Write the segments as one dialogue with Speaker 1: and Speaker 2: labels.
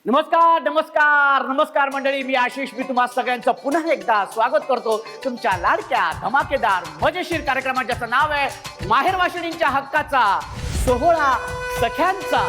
Speaker 1: नमस्कार नमस्कार नमस्कार मंडळी, मी आशिष. मी तुम्हा सगळ्यांचं पुन्हा एकदा स्वागत करतो तुमच्या लाडक्या धमाकेदार मजेशीर कार्यक्रमात, ज्याचं नाव आहे माहेर वाशिणींच्या हक्काचा सोहळा सख्यांचा.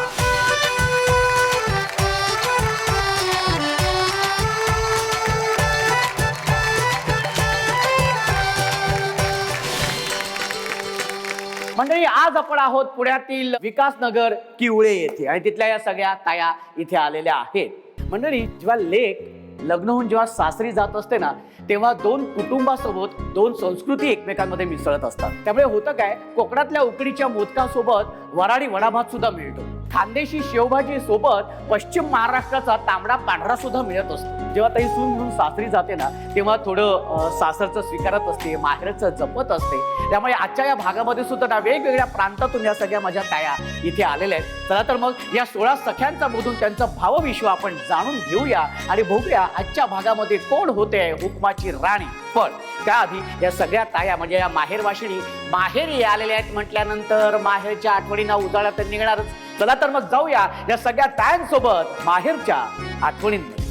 Speaker 1: मंडळी, आज आपण आहोत पुण्यातील विकासनगर किवळे येथे आणि तिथल्या या सगळ्या ताया इथे आलेल्या आहेत. मंडळी, जेव्हा लेक लग्न होऊन जेव्हा सासरी जात असते ना, तेव्हा दोन कुटुंबासोबत दोन संस्कृती एकमेकांमध्ये मिसळत असतात. त्यामुळे होतं काय, कोकणातल्या उकडीच्या मोदकासोबत वराडी वडाभात सुद्धा मिळतो. खानदेशी शेवभाजी सोबत पश्चिम महाराष्ट्राचा तांबडा पांढरा सुद्धा मिळत असतो. जेव्हा ताई सून म्हणून सासरी जाते ना, तेव्हा थोडं सासरचं स्वीकारत असते, माहेरचं जपत असते. त्यामुळे आजच्या या भागामध्ये सुद्धा ना वेगवेगळ्या प्रांतातून या सगळ्या माझ्या ताया इथे आलेल्या आहेत. चला तर मग या 16 सख्यांचा मधून त्यांचं भावविश्व आपण जाणून घेऊया आणि बघूया आजच्या भागामध्ये कोण होते हुकमाची राणी. पण त्याआधी या सगळ्या ताया म्हणजे या माहेर वाशिणी माहेरी आलेल्या आहेत म्हटल्यानंतर माहेरच्या आठवणींना उजाळा तर निघणारच. चला तर मग जाऊया या सगळ्या तायांसोबत माहेरच्या आठवणींमध्ये.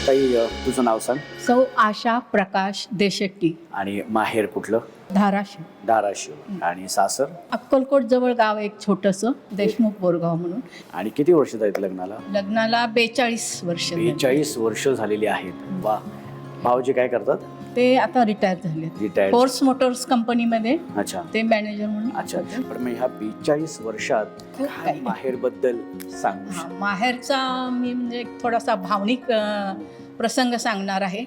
Speaker 1: ताई, तुझं नाव सांग.
Speaker 2: सौ आशा प्रकाश देशेट्टी.
Speaker 1: आणि माहेर कुठलं?
Speaker 2: धाराशिव.
Speaker 1: धाराशिव. आणि सासर?
Speaker 2: अक्कलकोट जवळ गाव एक छोटंसं देशमुख बोरगाव म्हणून.
Speaker 1: आणि किती वर्ष झालीत लग्नाला?
Speaker 2: लग्नाला 42 वर्ष.
Speaker 1: 42 वर्ष झालेली आहेत. वा. भाऊजी काय करतात?
Speaker 2: ते आता रिटायर झाले.
Speaker 1: रिटायर.
Speaker 2: फोर्स मोटर्स कंपनीमध्ये.
Speaker 1: अच्छा.
Speaker 2: ते मॅनेजर म्हणून.
Speaker 1: अच्छा. पण मग ह्या 42 वर्षात काय माहेर बद्दल सांगू?
Speaker 2: माहेरचा मी म्हणजे थोडासा भावनिक प्रसंग सांगणार आहे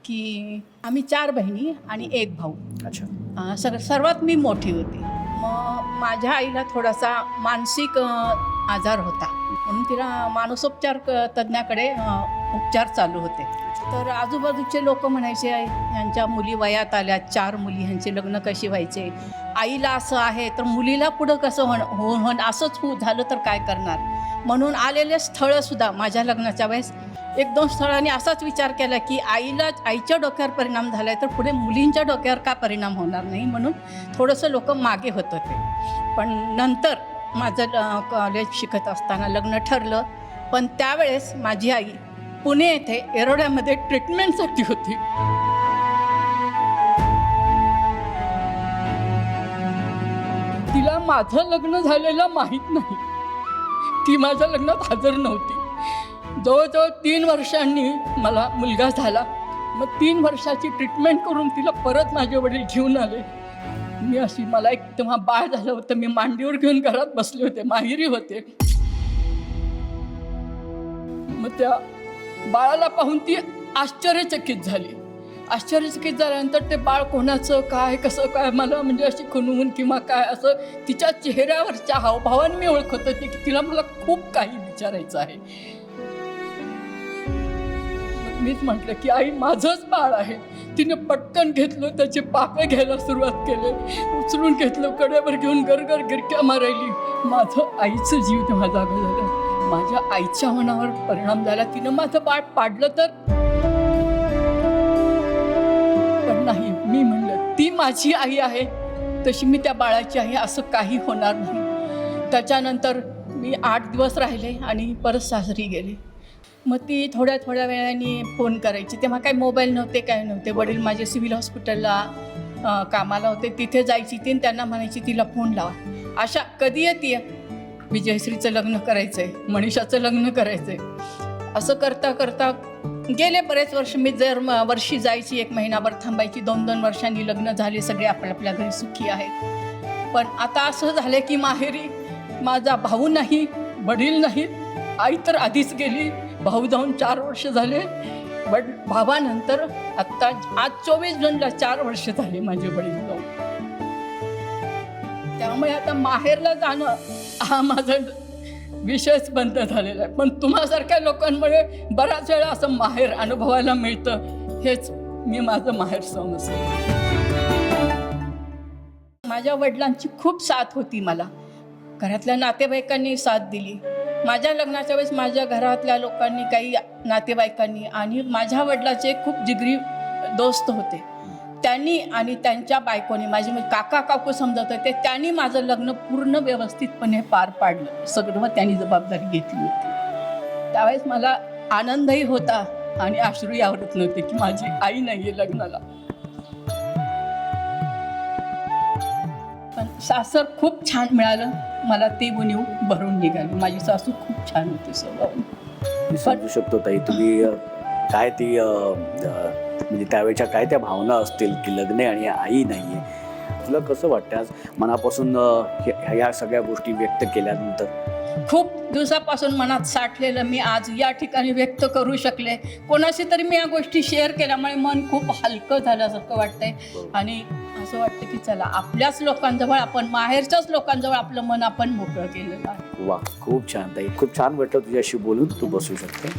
Speaker 2: की आम्ही 4 बहिणी आणि 1 भाऊ.
Speaker 1: अच्छा.
Speaker 2: सर्वात मी मोठी होती. मग माझ्या आईला थोडासा मानसिक आजार होता, म्हणून तिला मानसोपचार तज्ज्ञाकडे उपचार चालू होते. तर आजूबाजूचे लोक म्हणायचे, ह्यांच्या मुली वयात आल्या, 4 मुली, ह्यांचे लग्न कशी व्हायचे, आईला असं आहे तर मुलीला पुढं कसं होण असंच झालं तर काय करणार. म्हणून आलेले स्थळंसुद्धा माझ्या लग्नाच्या वेळेस 1-2 स्थळांनी असाच विचार केला की आईच्या डोक्यावर परिणाम झाला आहे तर पुढे मुलींच्या डोक्यावर का परिणाम होणार नाही, म्हणून थोडंसं लोक मागे होत होते. पण नंतर माझं कॉलेज शिकत असताना लग्न ठरलं. पण त्यावेळेस माझी आई पुणे येथे एरोड्यामध्ये ट्रीटमेंटसाठी होती. तिला माझं लग्न झालेलं माहीत नाही. ती माझ्या लग्नात हजर नव्हती. जवळजवळ 3 वर्षांनी मला मुलगा झाला. मग 3 वर्षाची ट्रीटमेंट करून तिला परत माझे वडील घेऊन आले. मी अशी, मला एक तेव्हा बाळ झालं होतं, मी मांडीवर घेऊन घरात बसले होते, माहेरी होते. मग त्या बाळाला पाहून ती आश्चर्यचकित झाली. आश्चर्यचकित झाल्यानंतर ते बाळ कोणाचं, काय, कसं काय, मला म्हणजे अशी खुणवून किंवा काय असं तिच्या चेहऱ्यावरच्या हावभावाने मी ओळखत होते की तिला मला खूप काही विचारायचं आहे. मीच म्हटलं की आई, माझंच बाळ आहे. तिने पटकन घेतलं, त्याचे पापे घ्यायला सुरुवात केले, उचलून घेतलं, कड्यावर घेऊन गरगर गिरक्या मारायली. माझं आईचं जीव तेव्हा जागा झालं. माझ्या आईच्या मनावर परिणाम झाला. तिनं माझं बाळ पाडलं तर, पण नाही, मी म्हणलं ती माझी आई आहे तशी मी त्या बाळाची आहे, असं काही होणार नाही. त्याच्यानंतर मी 8 दिवस राहिले आणि परत सासरी गेले. मग ती थोड्या वेळाने फोन करायची. तेव्हा काही मोबाईल नव्हते, काय नव्हते. वडील माझे सिव्हिल हॉस्पिटलला कामाला होते, तिथे जायची ती, त्यांना म्हणायची तिला फोन लावा. अशा कधी येते, विजयश्रीचं लग्न करायचं आहे, मनीषाचं लग्न करायचं आहे, असं करता करता गेले बरेच वर्ष. मी वर्षी जायची, 1 महिनाभर थांबायची. 2-2 वर्षांनी लग्न झाले, सगळे आपल्या घरी सुखी आहेत. पण आता असं झालं की माहेरी माझा भाऊ नाही, वडील नाहीत. आई तर आधीच गेली, भाऊ जाऊन 4 वर्ष झाले. बट भावानंतर आत्ता आज 24 जूनला 4 वर्ष झाले माझे वडील जाऊन. त्यामुळे आता माहेरला जाणं हा माझा विषयच बंद झालेला आहे. पण तुम्हासारख्या लोकांमुळे बऱ्याच वेळा असं माहेर अनुभवायला मिळतं. हेच मी माझं माहेर समजते. माझ्या वडिलांची खूप साथ होती मला. घरातल्या नातेवाईकांनी साथ दिली. माझ्या लग्नाच्या वेळेस माझ्या घरातल्या लोकांनी, काही नातेवाईकांनी आणि माझ्या वडिलाचे खूप जिगरी दोस्त होते. त्यांनी आणि त्यांच्या बायकोनी माझी काका काकू समजत होते, त्यांनी माझं लग्न पूर्ण व्यवस्थितपणे पार पाडलं. सगळं त्यांनी जबाबदारी घेतली होती. त्यावेळेस मला आनंदही होता आणि अश्रूही आवडत नव्हते की माझी आई नाहीये लग्नाला. पण सासर खूप छान मिळालं मला, ते उणीव भरून निघाली. माझी सासू खूप छान होती स्वभाव.
Speaker 1: मी समजू शकतो ताई, तुम्ही काय ती म्हणजे त्यावेळेच्या काय त्या भावना असतील की लग्न आणि आई नाहीये. तुला कसं वाटतं आज मनापासून ह्या सगळ्या गोष्टी व्यक्त केल्यानंतर?
Speaker 2: खूप दिवसापासून मनात साठलेलं मी आज या ठिकाणी व्यक्त करू शकले. कोणाशी तरी मी या गोष्टी शेअर केल्यामुळे मन खूप हलकं झाल्यासारखं वाटतंय. आणि असं वाटतं की चला आपल्याच लोकांजवळ, आपण माहेरच्याच लोकांजवळ आपलं मन आपण मोकळं केलेलं आहे.
Speaker 1: वा, खूप छान ताई, खूप छान वाटलं तुझ्याशी बोलून. तू बसू शकते.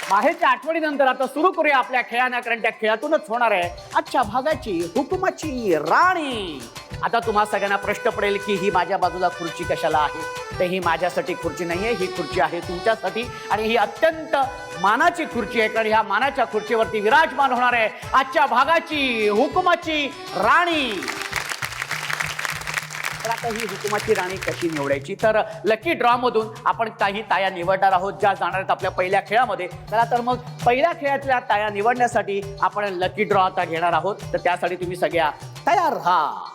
Speaker 1: माहेरच्या आठवणीनंतर आता सुरू करूया आपल्या खेळांना, कारण त्या खेळातूनच होणार आहे आजच्या भागाची हुकुमाची राणी. आता तुम्हा सगळ्यांना प्रश्न पडेल की ही माझ्या बाजूला खुर्ची कशाला आहे. तर ही माझ्यासाठी खुर्ची नाहीये, ही खुर्ची आहे तुमच्यासाठी. आणि ही अत्यंत मानाची खुर्ची आहे, कारण ह्या मानाच्या खुर्चीवरती विराजमान होणार आहे आजच्या भागाची हुकुमाची राणी. तर आता ही हुकुमाची राणी कशी निवडायची, तर लकी ड्रॉ मधून आपण काही ताया निवडणार आहोत ज्या जाणार आहेत आपल्या पहिल्या खेळामध्ये. चला तर मग पहिल्या खेळातल्या ताया निवडण्यासाठी आपण लकी ड्रॉ आता घेणार आहोत. तर त्यासाठी तुम्ही सगळ्या तयार राहा.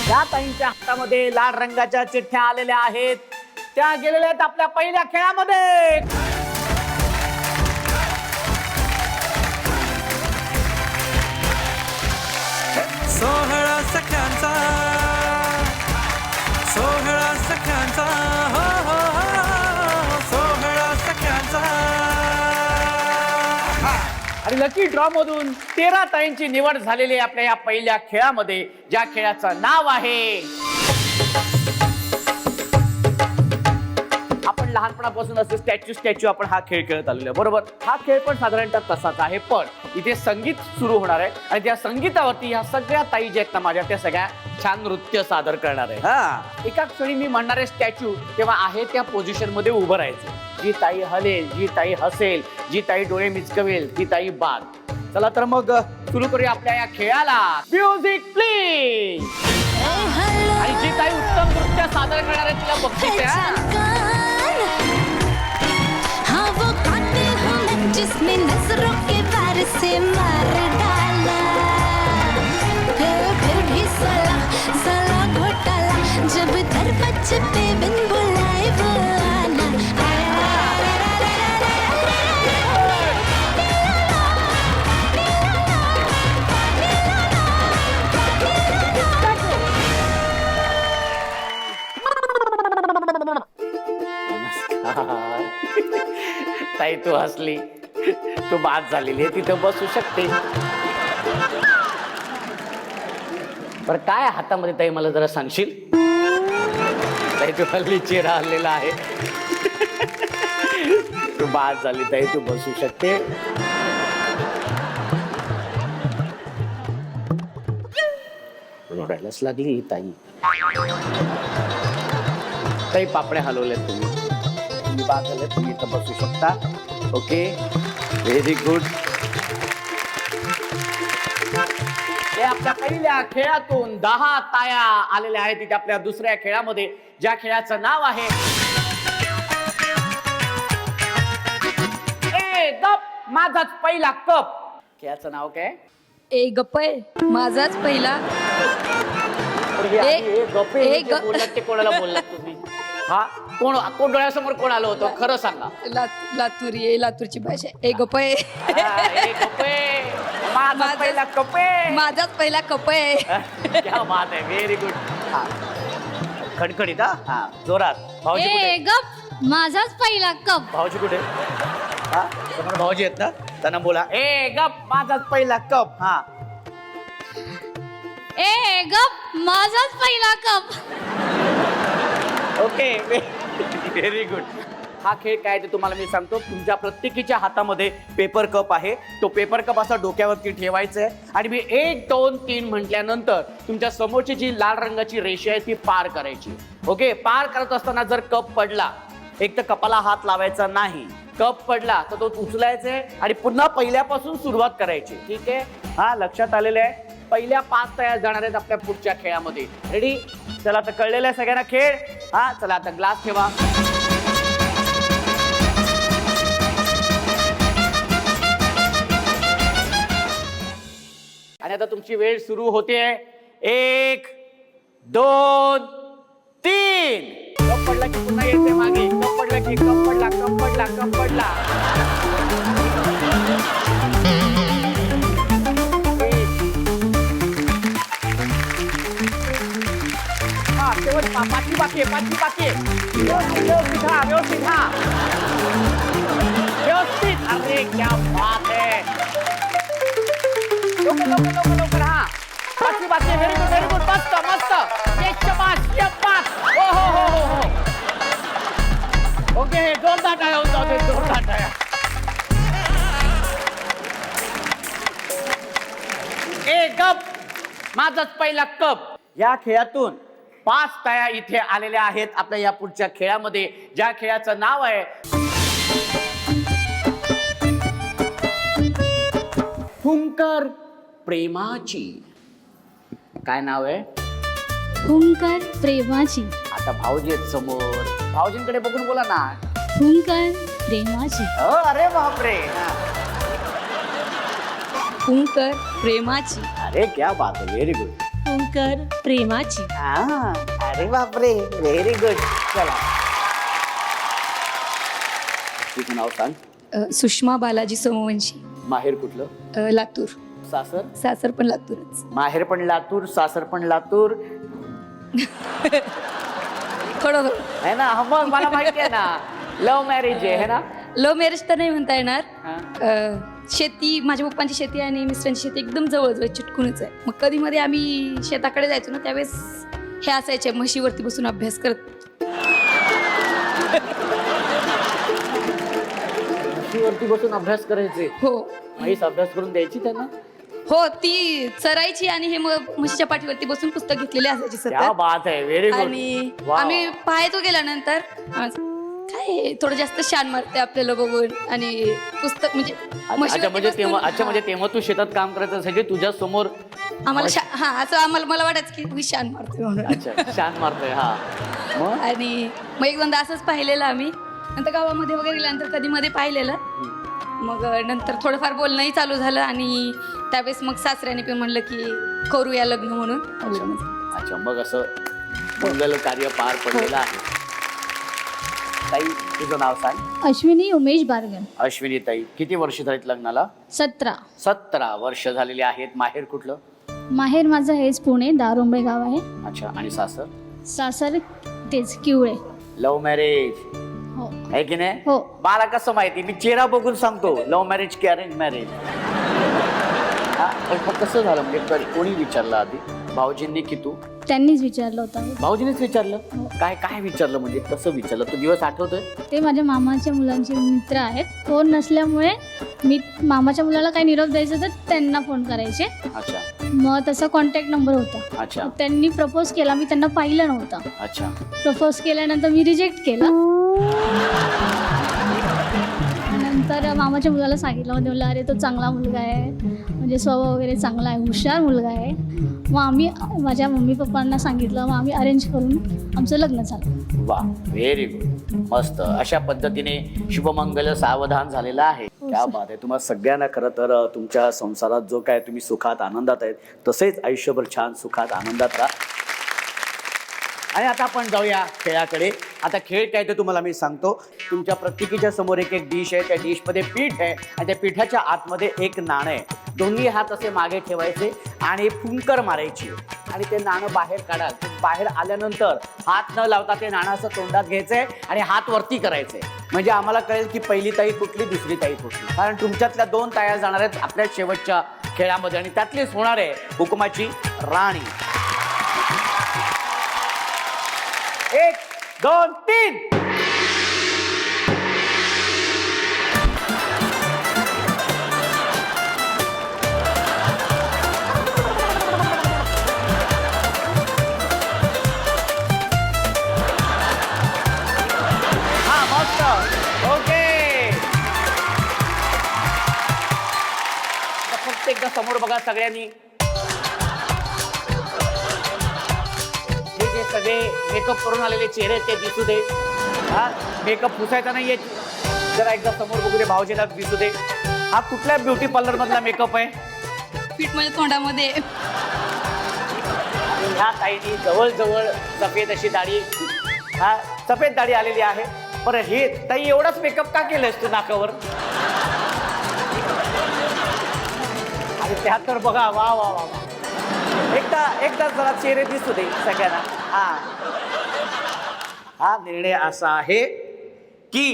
Speaker 1: ज्या ताईंच्या हातामध्ये लाल रंगाच्या चिठ्ठ्या आलेल्या आहेत त्या गेलेल्या आहेत आपल्या पहिल्या खेळामध्ये.
Speaker 3: सोहळा सख्यांचा, सोहळा सख्यांचा, हो हो हो, सोहळा सख्यांचा.
Speaker 1: आणि लकी ड्रॉ मधून 13 ताईंची निवड झालेली आहे आपल्या या पहिल्या खेळामध्ये, ज्या खेळाचं नाव आहे, आपण लहानपणापासून असं स्टॅच्यू आपण हा खेळ खेळत आलेलो आहे, बरोबर. हा खेळ पण साधारणतः तसाच आहे, पण इथे संगीत सुरू होणार आहे आणि त्या संगीतावरती ह्या सगळ्या ताई ज्या आहेत ना माझ्या, त्या सगळ्या छान नृत्य सादर करणार आहे. हा, एका क्षणी मी म्हणणार आहे स्टॅच्यू, तेव्हा आहे त्या पोझिशन मध्ये उभं राहायचं. जी ताई हलेल, जी ताई हसेल, जी ताई डोळे मिचकवेल ती ताई बाद. चला तर मग सुरू करूया आपल्या या खेळाला. Music please. आणि जी ताई उत्तम नृत्य सादर करणार आहे तिला बक्षीस आहे.
Speaker 4: हाँ वो कातिल हूँ मैं जिसने नजरों के वार से मार डाला, फिर भी साला साला घोटाला, जब दरवाजे पे बिन बुलाए वो आना.
Speaker 1: ताई तू हसली, तू बाद झालेली आहे, तिथं बसू शकते. बरं काय हातामध्ये ताई मला जरा सांगशील? ताई तू हल्ली चेहरा हल्लेला आहे. तू बाद झाली ताई, तू बसू शकते. रडायलाच लागली ताई. ताई पापड्या हलवल्यात तुम्ही, बाद झाले, तुम्ही इथं बसू शकता. Okay, very good. हे आपल्या पहिल्या खेळातून 10 ताया आलेल्या आहेत तिथे आपल्या दुसऱ्या खेळामध्ये, ज्या खेळाचं नाव आहे ए गप माझाच पहिला कप. खेळाचं नाव काय?
Speaker 5: ए गप्पय माझाच पहिला.
Speaker 1: बोललात ते कोणाला बोललात तुम्ही? हा कोण कोण डोळ्यासमोर कोण आलं होतं खरं सांगा.
Speaker 5: लातूरी आहे, लातूरची भाषा. ए गप्पय
Speaker 1: माझा पहिला कपे,
Speaker 5: माझाच पहिला कपय.
Speaker 1: क्या बात आहे, व्हेरी गुड. हा खडखडीत, हा जोरात. भाऊजी कुठे?
Speaker 4: ए गप माझाच पहिला कप.
Speaker 1: भाऊजी कुठे? हा समोर भाऊजी आहेत ना, त्यांना बोला ए गप माझाच पहिला कप. हा
Speaker 4: ए गप माझाच पहिला कप.
Speaker 1: Okay, very good. हा खेळ काय ते तुम्हाला मी सांगतो. तुमच्या प्रत्येकीच्या हातामध्ये पेपर कप आहे. तो पेपर कप असा डोक्यावरती ठेवायचा आहे आणि मी 1 2 3 म्हटल्यानंतर तुमच्या समोरची जी लाल रंगाची रेषा आहे ती पार करायची. ओके, पार करत असताना जर कप पडला, एक तर कपाला हात लावायचा नाही. कप पडला तर तो उचलायचा आहे आणि पुन्हा पहिल्यापासून सुरुवात करायची. ठीक आहे, हा लक्षात आलेलं आहे. पहिल्या 5 तयार जाणार आहेत आपल्या पुढच्या खेळामध्ये. रेडी? चला आता कळलेलं आहे सगळ्यांना खेळ. हा चला आता ग्लास ठेवा. आणि आता तुमची वेळ सुरू होते. 1 2 3. कप पडला की पुन्हा यायचंय मागे. कप पडला की कप पडला, कप पडला, कप पडला. हा शेवट पाचवी बाकी आहे, पाचवी बाकी आहे. व्यवस्थित हा, व्यवस्थित हा, व्यवस्थित. अरे क्या बात है. लवकर लवकर लवकर लवकर. हा पाचवी बाकी आहे. Very good, very good. मस्त मस्त. शाबास शाबास. हो हो हो हो हो. ओके, जोरदार टाळ्या होऊन जाऊ दे, जोरदार टाळ्या. ए गप, माझाच पहिला कप. या खेळातून 5 ताया इथे आलेल्या आहेत आपल्या या पुढच्या खेळामध्ये, ज्या खेळाचं नाव आहे हुंकर प्रेमाची. काय नाव आहे?
Speaker 6: हुंकर प्रेमाची.
Speaker 1: आता भाऊजी आहेत समोर, भाऊजींकडे बघून बोला ना.
Speaker 6: हुंकर प्रेमाची.
Speaker 1: अरे बापरे.
Speaker 5: हुंकर प्रेमाची.
Speaker 1: अरे क्या बात आहे, व्हेरी गुड.
Speaker 6: हुंकर प्रेमाची.
Speaker 1: अरे बापरे, व्हेरी गुड. चला तुझं नाव सांग.
Speaker 5: सुषमा बालाजी सोमवंशी.
Speaker 1: माहेर कुठलं?
Speaker 5: लातूर.
Speaker 1: सासर?
Speaker 5: सासर पण लातूरच.
Speaker 1: माहेर पण लातूर, सासर पण लातूर.
Speaker 5: थोडं
Speaker 1: है ना? मग मला माहिती आहे ना, लव्ह मॅरेज आहे ना?
Speaker 5: लव्ह मॅरेज तर नाही म्हणता येणार.
Speaker 1: हा.
Speaker 5: शेती, माझ्या पप्पांची शेती आणि मिस्टरांची शेती एकदम जवळ चिटकूनच आहे. मग कधी मध्ये आम्ही शेताकडे जायचो ना, त्यावेळेस हे असायचे म्हशीवरती बसून अभ्यास करत.
Speaker 1: म्हशीवरती बसून अभ्यास करायचे?
Speaker 5: हो
Speaker 1: म्हैस अभ्यास करून द्यायची त्यांना?
Speaker 5: हो, ती चरायची आणि हे मग म्हशीच्या पाठीवरती बसून पुस्तक घेतलेले असायची
Speaker 1: क्या
Speaker 5: सतत.
Speaker 1: बात आहे, व्हेरी गुड.
Speaker 5: आणि आम्ही पाहायचो गेल्यानंतर काय थोडं जास्त शान मारते आपल्याला बघून आणि पुस्तक म्हणजे
Speaker 1: अच्छा
Speaker 5: म्हशीवरती
Speaker 1: म्हणजे तेव्हा,
Speaker 5: बसून,
Speaker 1: अच्छा म्हणजे तेव्हा तू शेतात काम करायचं सगळे तुझ्या समोर.
Speaker 5: आम्हाला हा असं आम्हाला मला वाटायचं की मी शान मारते म्हणून.
Speaker 1: अच्छा, शान मारतोय. हा मग
Speaker 5: आणि मग एक दोनदा असंच पाहिलेलं आम्ही. नंतर गावामध्ये वगैरे गेल्यानंतर कधी मध्ये पाहिलेलं. मग नंतर थोडंफार बोलणंही चालू झालं आणि त्यावेळेस मग सासऱ्याने पण म्हणलं की करूया लग्न म्हणून.
Speaker 1: अच्छा, मग असं मंगल कार्य पार पडलेलं आहे. ताई तुझं नाव सांग.
Speaker 6: अश्विनी उमेश बारगन.
Speaker 1: अश्विनी ताई, किती वर्ष झालीत लग्नाला?
Speaker 6: 17.
Speaker 1: 17 वर्ष झालेली आहेत. माहेर कुठलं?
Speaker 6: माहेर माझं हेच पुणे, दारोंबे गाव आहे.
Speaker 1: अच्छा, आणि सासर?
Speaker 6: सासर तेच किवळे.
Speaker 1: लव्ह मॅरेज
Speaker 6: हो
Speaker 1: आहे की नाही?
Speaker 6: हो.
Speaker 1: मला कसं माहिती? मी चेहरा बघून सांगतो लव्ह मॅरेज की अरेंज मॅरेज. पण कसं झालं म्हणजे कोणी विचारलं आधी? भाऊजींनी की तू?
Speaker 6: त्यांनीच विचारलं होतं.
Speaker 1: भाऊजींनीच विचारलं? काय काय विचारलं म्हणजे कसं विचारलं? तो दिवस आठवतोय?
Speaker 6: ते माझ्या मामाच्या मुलांचे मित्र आहेत. फोन नसल्यामुळे मी मामाच्या मुलाला काही निरोप द्यायचं तर त्यांना फोन करायचे.
Speaker 1: अच्छा.
Speaker 6: मग तसा कॉन्टॅक्ट नंबर होता.
Speaker 1: अच्छा.
Speaker 6: त्यांनी प्रपोज केला, मी त्यांना पाहिलं नव्हतं.
Speaker 1: अच्छा.
Speaker 6: प्रपोज केल्यानंतर मी रिजेक्ट केलं. नंतर मामाच्या मुलाला सांगितलं. म्हणजे म्हणलं अरे तो चांगला मुलगा आहे, म्हणजे स्वभाव वगैरे चांगला आहे, हुशार मुलगा आहे. मग आम्ही माझ्या मम्मी पप्पांना सांगितलं. मग आम्ही अरेंज करून आमचं लग्न झालं.
Speaker 1: वा, व्हेरी गुड. मस्त. अशा पद्धतीने शुभमंगल सावधान झालेलं आहे. क्या बात आहे. तुम्हाला सगळ्यांना खरं तर तुमच्या संसारात जो काय तुम्ही सुखात आनंदात आहेत तसेच आयुष्यभर छान सुखात आनंदात राहा. आणि आता आपण जाऊया खेळाकडे. आता खेळ काय ते तुम्हाला मी सांगतो. तुमच्या प्रत्येकीच्या समोर एक एक डिश आहे. त्या डिशमध्ये पीठ आहे आणि त्या पिठाच्या आतमध्ये एक नाणं आहे. दोन्ही हात असे मागे ठेवायचे आणि फुंकर मारायची आणि ते नाणं बाहेर काढाल. बाहेर आल्यानंतर हात न लावता ते नाणं असं तोंडात घ्यायचंय आणि हात वरती करायचंय. म्हणजे आम्हाला कळेल की पहिली ताई कुठली, दुसरी ताई कुठली. कारण तुमच्यातल्या 2 ताया जाणार आहेत आपल्या शेवटच्या खेळामध्ये आणि त्यातलीच होणार आहे हुकुमाची राणी. 1 2 3. फक्त एकदा समोर बघा सगळ्यांनी. हे जे सगळे मेकअप करून आलेले चेहरे ते दिसू दे. हा मेकअप पुसायचा नाहीये. जरा एकदा समोर बघू दे, भाऊजीला दिसू दे. हा कुठल्या ब्युटी पार्लर मधला मेकअप आहे?
Speaker 5: पीठ माझ्या तोंडामध्ये.
Speaker 1: ह्या ताईनी जवळजवळ सफेद अशी दाढी, हा सफेद दाढी आलेली आहे. बरं हे ताई एवढाच मेकअप का केलंस तू नाकावर? आणि त्यात तर बघा वा वा वा वा. एकदा जरा चेहरे दिसू दे सगळ्यांना. हा निर्णय असा आहे की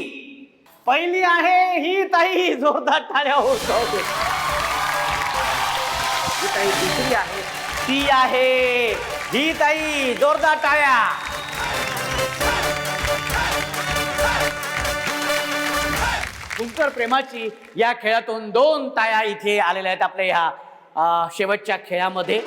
Speaker 1: पहिली आहे ही ताई, जोरदार टाळ्या होत होते. ही ताई दुसरी आहे ती आहे ही ताई, जोरदार टाळ्या. तुमकर प्रेमाची या खेळातून 2 ताया इथे आलेल्या आहेत आपल्या ह्या शेवटच्या खेळामध्ये.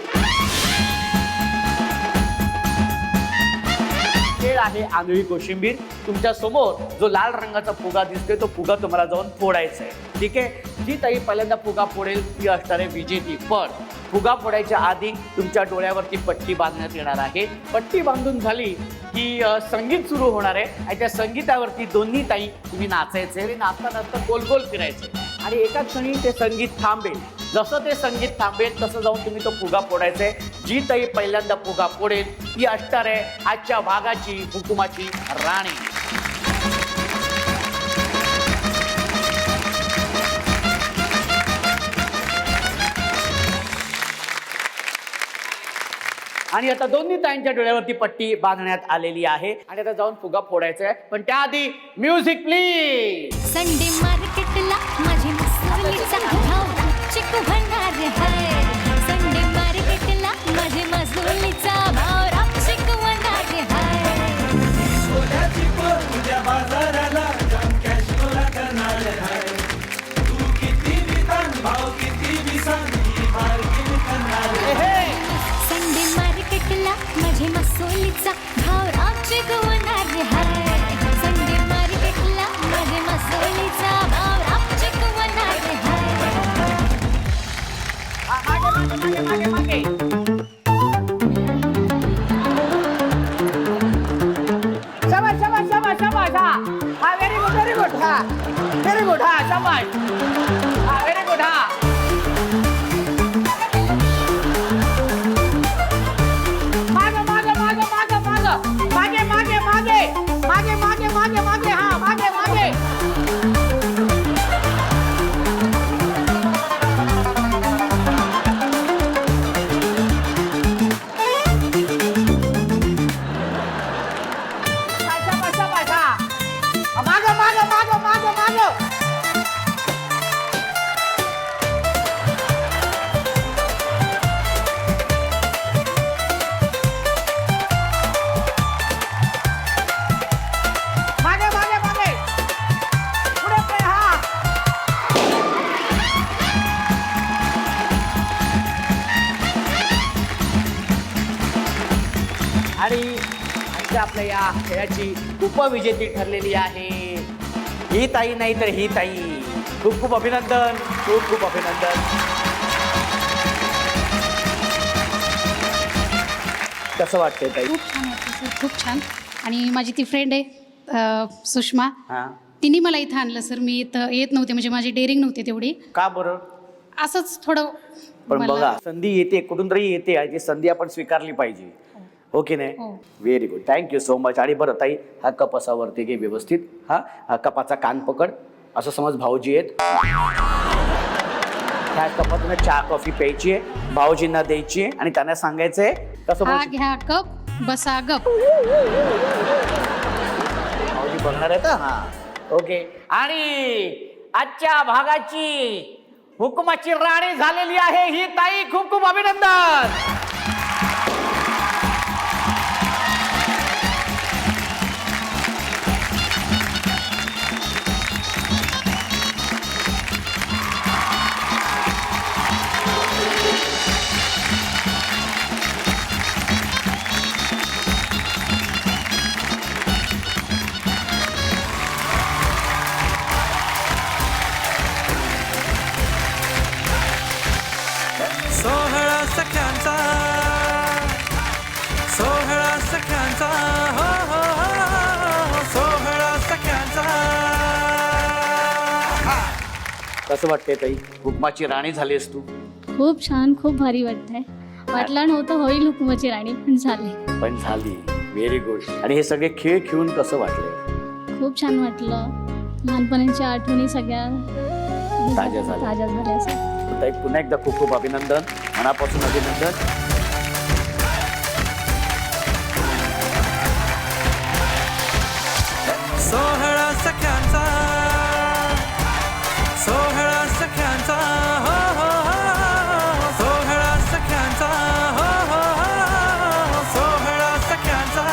Speaker 1: खेळ आहे आंधळी कोशिंबीर. तुमच्या समोर जो लाल रंगाचा फुगा दिसतोय तो फुगा तुम्हाला जाऊन फोडायचा आहे. ठीक आहे, जी ताई पहिल्यांदा फुगा फोडेल ती असणार आहे विजेती. पण फुगा फोडायच्या आधी तुमच्या डोळ्यावरती पट्टी बांधण्यात येणार आहे. पट्टी बांधून झाली की संगीत सुरू होणार आहे आणि त्या संगीतावरती दोन्ही ताई तुम्ही नाचायचे आणि नाचता नाचता गोल गोल फिरायचे आणि एका क्षणी ते संगीत थांबेल. जसं ते संगीत थांबेल तसं जाऊन तुम्ही तो फुगा फोडायचा आहे. जी ताई पहिल्यांदा फुगा फोडेल ती असणार आहे आजच्या भागाची हुकुमाची राणी. आणि आता दोन्ही ताईंच्या डोळ्यावरती पट्टी बांधण्यात आलेली आहे आणि आता जाऊन फुगा फोडायचा आहे. पण त्याआधी म्युझिक प्लीज.
Speaker 4: संडे मार्केटला माझे मसुलीचा भाव चिकू भंडार है. संडे मार्केटला माझे मसुलीचा भाव चिकू भंडार है.
Speaker 3: सोन्याची पोर उद्या बाजाराला जाम कॅश गोळा करणार आहे. तू किती विधान भाव किती विसान ही बार्गेन करणार आहे.
Speaker 4: संडे मार्केटला माझे मसुलीचा भाव चिकू भंडार है. संडे मार्केटला माझे मसुलीचा भाव चिकू भंडार है.
Speaker 1: मागे मागे. शाबास शाबास शाबास शाबास. हा व्हेरी गुड व्हेरी गुड. हा व्हेरी गुड. हा शाबास. हा व्हेरी गुड. हा मागे मागे मागे मागे मागे मागे मागे मागे मागे मागे मागे. हा मागे मागे. आणि आपल्या या खेळाची उपविजेती ठरलेली आहे ही ताई, नाही तर ही ताई. खूप खूप अभिनंदन. खूप खूप अभिनंदन. कसं वाटतंय ताई?
Speaker 7: खूप छान वाटतं सर, खूप छान. आणि माझी ती फ्रेंड आहे सुषमा,
Speaker 1: हा
Speaker 7: तिने मला इथं आणलं सर. मी इथं येत नव्हते, म्हणजे माझी डेअरिंग नव्हती तेवढी.
Speaker 1: का बरं?
Speaker 7: असंच थोडं
Speaker 1: पण
Speaker 7: मला-
Speaker 1: बघा संधी येते कुठून तरी येते आणि ती संधी आपण स्वीकारली पाहिजे. ओके नाही?
Speaker 7: हो.
Speaker 1: Very good. Thank you so much. आणि बरं ताई हा कप असा वरती घे व्यवस्थित. हा कपाचा कान पकड. असं समज भाऊजी आहेत. ह्या कपातून चहा कॉफी प्यायची आहे, भाऊजींना द्यायची आहे आणि त्यांना सांगायचंय कसं
Speaker 7: हा
Speaker 1: भाऊजी
Speaker 7: घ्या कप, बसा गप.
Speaker 1: बघणार आहे का? हा ओके. आणि आजच्या भागाची हुकुमाची राणी झालेली आहे ही ताई. खूप खूप अभिनंदन. कसं वाटतंय ताई, हुकमाची राणी झालीस तू.
Speaker 6: खूप छान, खूप भारी वाटतंय. वाटलं नव्हतं होईल हुकुमाची राणी, पण झाले.
Speaker 1: पण झाली. Very good. आणि हे सगळे खेळ खेळून कसं वाटलंय?
Speaker 6: खूप छान वाटलं. लहानपणीच्या आठवणी सगळ्या
Speaker 1: ताज्या झाल्या.
Speaker 6: ताज्या झाल्या असं.
Speaker 1: ताई पुन्हा एकदा खूप खूप अभिनंदन, मनापासून अभिनंदन.
Speaker 3: सोहळा सख्यांचा, सोहळा सख्यांचा, हो हो हो, सोहळा सख्यांचा, हो हो हो, सोहळा सख्यांचा.